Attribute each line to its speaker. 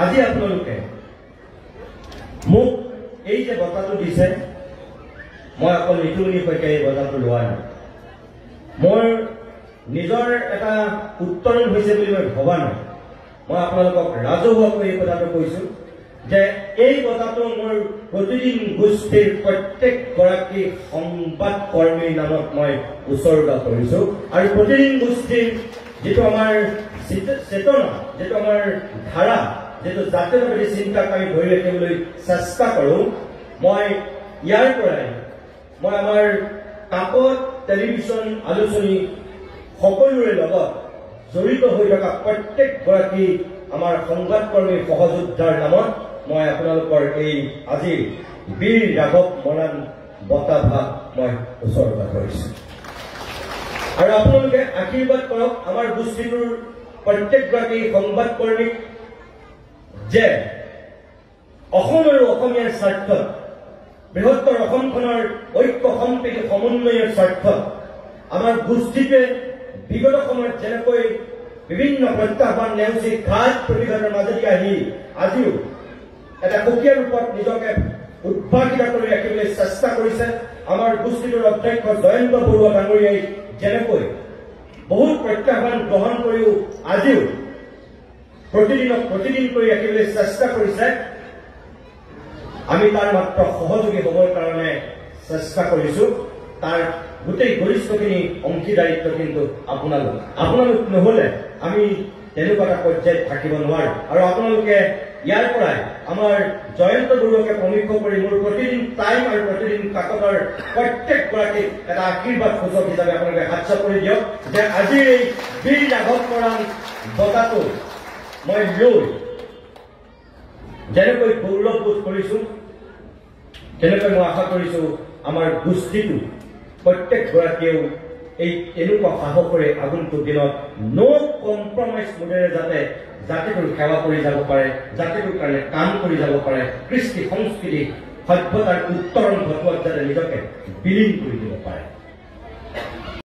Speaker 1: আজি আপোনালোকে মোক এই যে বঁটাটো দিছে, মই অকল নিতুমণি শইকীয়াই এই বঁটাটো লোৱা নাই। মোৰ নিজৰ এটা উত্তৰণ হৈছে বুলি মই ভবা নাই। মই আপোনালোকক ৰাজহুৱাকৈ এই কথাটো কৈছো যে এই বঁটাটো মোৰ প্ৰতিদিন গোষ্ঠীৰ প্ৰত্যেকগৰাকী সংবাদ কৰ্মীৰ নামত মই উৎসৰ্গা কৰিছো। আৰু প্ৰতিদিন গোষ্ঠীৰ যিটো আমাৰ চেতনা, যিটো আমাৰ ধাৰা, যিটো জাতীয়তাবাদী চিন্তাক আমি ধৰি ৰাখিবলৈ চেষ্টা কৰো, মই ইয়াৰ পৰাই মই আমাৰ কাকত, টেলিভিছন, আলোচনী সকলোৰে লগত জড়িত হৈ থকা প্ৰত্যেকগৰাকী আমাৰ সংবাদকৰ্মী সহযোদ্ধাৰ নামত মই আপোনালোকৰ এই আজি বীৰ ৰাঘৱ মৰাণ বঁটা ভাগ মই উৎসৰ্গা কৰিছো। আৰু আপোনালোকে আশীৰ্বাদ কৰক আমাৰ গোষ্ঠীটোৰ প্ৰত্যেকগৰাকী সংবাদকৰ্মীক যে অসম আৰু অসমীয়াৰ স্বাৰ্থত, বৃহত্তৰ অসমখনৰ ঐক্য সম্প্ৰীতি সমন্বয়ৰ স্বাৰ্থত আমাৰ গোষ্ঠীটোৱে বিগত সময়ত যেনেকৈ বিভিন্ন প্ৰত্যাহ্বান নেওচি ঘাট প্ৰতিঘাতৰ মাজেদি আহি আজিও এটা সুকীয়া ৰূপত নিজকে উদ্ভাসিত কৰি ৰাখিবলৈ চেষ্টা কৰিছে, আমাৰ গোষ্ঠীটোৰ অধ্যক্ষ জয়ন্ত বৰুৱা ডাঙৰীয়াই যেনেকৈ বহুত প্ৰত্যাহ্বান গ্ৰহণ কৰিও আজিও প্ৰতিদিন কৰি ৰাখিবলৈ চেষ্টা কৰিছে, আমি তাৰ মাত্ৰ সহযোগী হ'বৰ কাৰণে চেষ্টা কৰিছো। তাৰ গোটেই গৰিষ্ঠখিনি অংশীদাৰিত্ব কিন্তু আপোনালোক নহলে আমি তেনেকুৱা এটা পৰ্যায়ত থাকিব নোৱাৰো। আৰু আপোনালোকে ইয়াৰ পৰাই আমাৰ জয়ন্ত বৰুৱাকে প্ৰমুখ কৰি মোৰ প্ৰতিদিন টাইম আৰু প্ৰতিদিন কাকতৰ প্ৰত্যেকগৰাকীক এটা আশীৰ্বাদ সূচক হিচাপে আপোনালোকে হাত চাপৰি দিয়ক যে আজিৰ এই বীৰ ৰাঘৱ মৰাণ বঁটাটো মই লৈ যেনেকৈ গৌৰৱ বোধ কৰিছো, তেনেকৈ মই আশা কৰিছো আমাৰ গোষ্ঠীটো প্ৰত্যেকগৰাকীয়েও এই এনেকুৱা সাহসৰে আগন্তুক দিনত ন' কম্প্ৰমাইজ মোডেৰে যাতে জাতিটোৰ সেৱা কৰি যাব পাৰে, জাতিটোৰ কাৰণে কাম কৰি যাব পাৰে, কৃষ্টি সংস্কৃতি সভ্যতাৰ উত্তৰণ ঘটোৱাত যাতে নিজকে বিলীন কৰি দিব পাৰে।